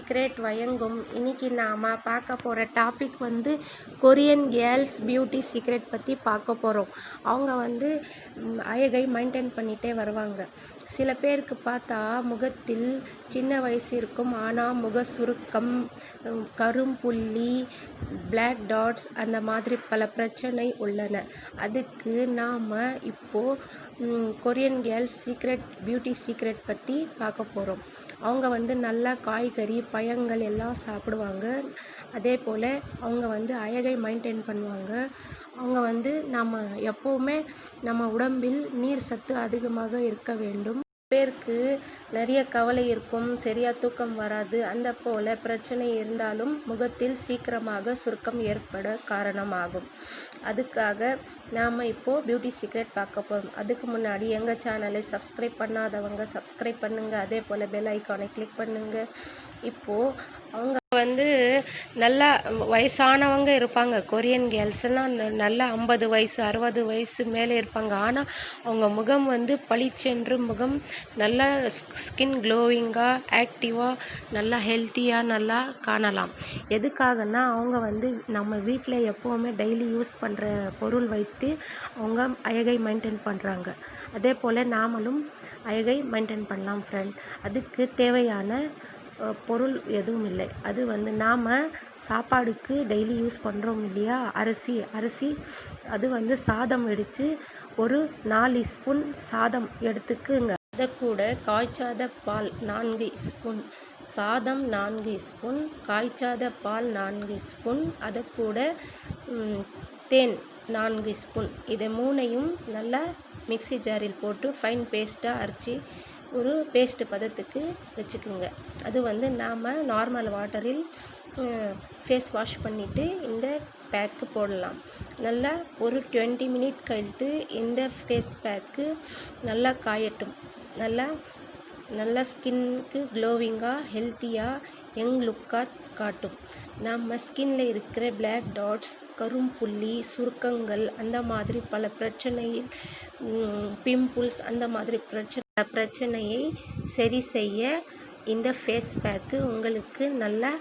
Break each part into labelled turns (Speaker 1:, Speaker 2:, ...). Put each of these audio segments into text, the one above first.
Speaker 1: Secret வழங்கும் இன்னைக்கு நாம் பார்க்க போகிற டாபிக் வந்து கொரியன் கேர்ள்ஸ் பியூட்டி சீக்ரெட் பற்றி பார்க்க போகிறோம். அவங்க வந்து அழகை மெயின்டைன் பண்ணிகிட்டே வருவாங்க. சில பேருக்கு பார்த்தா முகத்தில் சின்ன வயசு இருக்கும், ஆனால் முக சுருக்கம், கரும்புள்ளி, பிளாக் டாட்ஸ் அந்த மாதிரி பல பிரச்சனை உள்ளன. அதுக்கு நாம் இப்போது கொரியன் கேர்ள்ஸ் பியூட்டி சீக்ரெட் பற்றி பார்க்க போகிறோம். அவங்க வந்து நல்லா காய்கறி பழங்கள் எல்லாம் சாப்பிடுவாங்க. அதே போல் அவங்க வந்து அழகை மெயின்டைன் பண்ணுவாங்க. அவங்க வந்து நம்ம எப்போவுமே நம்ம உடம்பில் நீர் சத்து அதிகமாக இருக்க வேண்டும். பேருக்கு நிறைய கவலை இருக்கும், சரியாக தூக்கம் வராது, அந்த போல் பிரச்சனை இருந்தாலும் முகத்தில் சீக்கிரமாக சுருக்கம் ஏற்பட காரணமாகும். அதுக்காக நாம் இப்போது பியூட்டி சீக்ரெட் பார்க்க போகிறோம். அதுக்கு முன்னாடி எங்கள் சேனலை சப்ஸ்கிரைப் பண்ணாதவங்க சப்ஸ்கிரைப் பண்ணுங்கள். அதே போல் பெல் ஐக்கானை கிளிக் பண்ணுங்கள். இப்போது அவங்க வந்து நல்லா வயசானவங்க இருப்பாங்க. கொரியன் கேர்ள்ஸ்லாம் நல்லா 50 வயசு 60 வயசு மேலே இருப்பாங்க. ஆனால் அவங்க முகம் வந்து பளிச்சென்று முகம் நல்லா ஸ்கின் க்ளோவிங்காக, ஆக்டிவாக, நல்லா ஹெல்த்தியாக நல்லா காணலாம். எதுக்காகனா அவங்க வந்து நம்ம வீட்டில் எப்போவுமே டெய்லி யூஸ் பண்ணுற பொருள் வைத்து அவங்க அழகை மெயின்டைன் பண்ணுறாங்க. அதே போல் நாமளும் அழகை மெயின்டைன் பண்ணலாம் ஃப்ரெண்ட். அதுக்கு தேவையான பொருள் எதுவும் இல்லை. அது வந்து நாம் சாப்பாடுக்கு டெய்லி யூஸ் பண்ணுறோம் இல்லையா, அரிசி அது வந்து சாதம் வெடித்து ஒரு 4 ஸ்பூன் சாதம் எடுத்துக்குங்க. அதை கூட காய்ச்சாத பால் 4 ஸ்பூன், சாதம் 4 ஸ்பூன், காய்ச்சாத பால் 4 ஸ்பூன், அதை கூட தேன் 4 ஸ்பூன். இதை மூணையும் நல்லா மிக்ஸி ஜாரில் போட்டு ஃபைன் பேஸ்ட்டாக அரைச்சி ஒரு பேஸ்ட் பதத்துக்கு வச்சுக்குங்க. அது வந்து நாம் நார்மல் வாட்டரில் ஃபேஸ் வாஷ் பண்ணிவிட்டு இந்த பேக்கு போடலாம். நல்லா ஒரு 20 மினிட் கழித்து இந்த ஃபேஸ் பேக்கு நல்லா காயட்டும். நல்லா ஸ்கின்னுக்கு க்ளோவிங்காக, ஹெல்த்தியாக, யங் லுக்காக காட்டும். நம்ம ஸ்கின்னில் இருக்கிற பிளாக் டாட்ஸ், கரும்புள்ளி, சுருக்கங்கள், அந்த மாதிரி பல பிரச்சனையில், பிம்பிள்ஸ், அந்த மாதிரி பிரச்சனையை சரி செய்ய இந்த ஃபேஸ் பேக்கு உங்களுக்கு நல்லா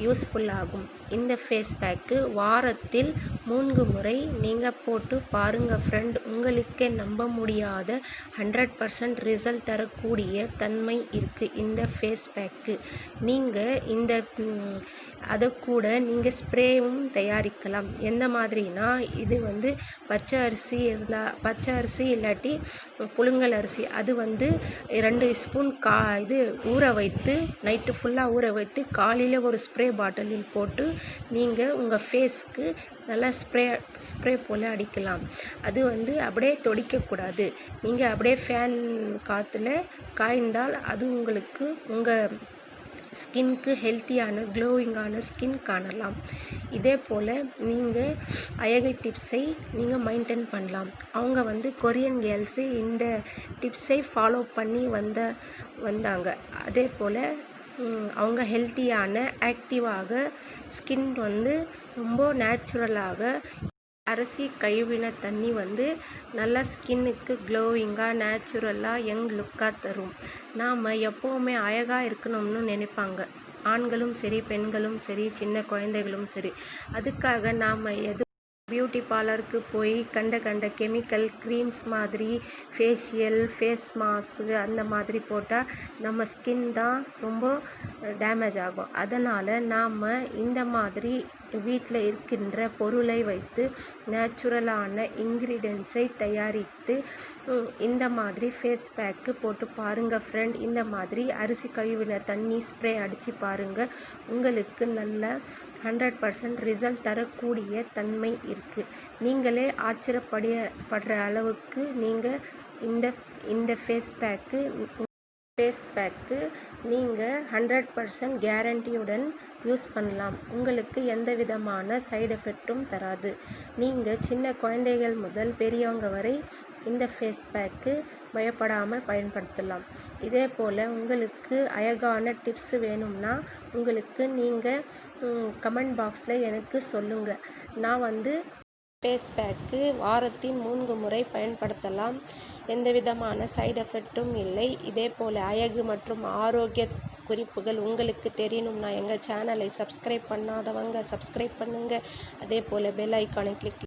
Speaker 1: யூஸ்ஃபுல்லாகும். இந்த ஃபேஸ் பேக்கு வாரத்தில் 3 முறை நீங்கள் போட்டு பாருங்கள் ஃப்ரெண்ட். உங்களுக்கே நம்ப முடியாத 100% ரிசல்ட் தரக்கூடிய தன்மை இருக்குது இந்த ஃபேஸ் பேக்கு. நீங்கள் அதை கூட நீங்கள் ஸ்ப்ரேவும் தயாரிக்கலாம். எந்த மாதிரினா, இது வந்து பச்சை அரிசி இல்லாட்டி புழுங்கல் அரிசி, அது வந்து 2 ஸ்பூன் ஊற வைத்து நைட்டு ஃபுல்லாக ஊற வைத்து காலையில் ஒரு ஸ்ப்ரே பாட்டிலில் போட்டு நீங்கள் உங்கள் ஃபேஸ்க்கு நல்லா ஸ்ப்ரே போல் அடிக்கலாம். அது வந்து அப்படியே தொடிக்கக்கூடாது. நீங்கள் அப்படியே ஃபேன் காற்றுல காய்ந்தால் அது உங்களுக்கு உங்கள் ஸ்கின்க்கு ஹெல்த்தியான க்ளோவிங்கான ஸ்கின் காணலாம். இதே போல் நீங்கள் அழகை டிப்ஸை நீங்கள் மெயின்டைன் பண்ணலாம். அவங்க வந்து கொரியன் கேர்ள்ஸு இந்த டிப்ஸை ஃபாலோ பண்ணி வந்தாங்க. அதே போல் அவங்க ஹெல்த்தியான, ஆக்டிவாக, ஸ்கின் வந்து ரொம்ப நேச்சுரலாக, அரிசி கழுவின தண்ணி வந்து நல்லா ஸ்கின்னுக்கு க்ளோவிங்காக, நேச்சுரலாக, யங் லுக்காக தரும். நாம் எப்போவுமே அழகாக இருக்கணும்னு நினைப்பாங்க. ஆண்களும் சரி, பெண்களும் சரி, சின்ன குழந்தைகளும் சரி. அதுக்காக நாம் பியூட்டி பார்லருக்கு போய் கண்ட கெமிக்கல் க்ரீம்ஸ் மாதிரி, ஃபேஷியல், ஃபேஸ் மாஸ்க்கு அந்த மாதிரி போட்டால் நம்ம ஸ்கின் தான் ரொம்ப டேமேஜ் ஆகும். அதனால் நாம் இந்த மாதிரி வீட்டில் இருக்கின்ற பொருளை வைத்து நேச்சுரலான இன்க்ரீடியன்ட்ஸை தயாரித்து இந்த மாதிரி ஃபேஸ் பேக்கு போட்டு பாருங்கள் ஃப்ரெண்ட். இந்த மாதிரி அரிசி கழுவின தண்ணி ஸ்ப்ரே அடித்து பாருங்கள். உங்களுக்கு நல்ல 100% ரிசல்ட் தரக்கூடிய தன்மை இருக்குது. நீங்களே ஆச்சரியப்படுற அளவுக்கு நீங்கள் இந்த ஃபேஸ் பேக்கு நீங்கள் 100% கேரண்டியுடன் யூஸ் பண்ணலாம். உங்களுக்கு எந்த விதமான சைடு எஃபெக்ட்டும் தராது. நீங்கள் சின்ன குழந்தைகள் முதல் பெரியவங்க வரை இந்த ஃபேஸ் பேக்கு பயப்படாமல் பயன்படுத்தலாம். இதே போல் உங்களுக்கு அழகான டிப்ஸ் வேணும்னா உங்களுக்கு நீங்கள் கமெண்ட் பாக்ஸில் எனக்கு சொல்லுங்கள். நான் வந்து ஃபேஸ் பேக்கு வாரத்தின் 3 முறை பயன்படுத்தலாம். எந்த விதமான சைடு எஃபெக்ட்டும் இல்லை. இதே போல் அழகு மற்றும் குறிப்புகள் உங்களுக்கு தெரியணும்னா எங்கள் சேனலை சப்ஸ்கிரைப் பண்ணாதவங்க சப்ஸ்கிரைப் பண்ணுங்கள். அதே போல் பெல் ஐக்கானை கிளிக்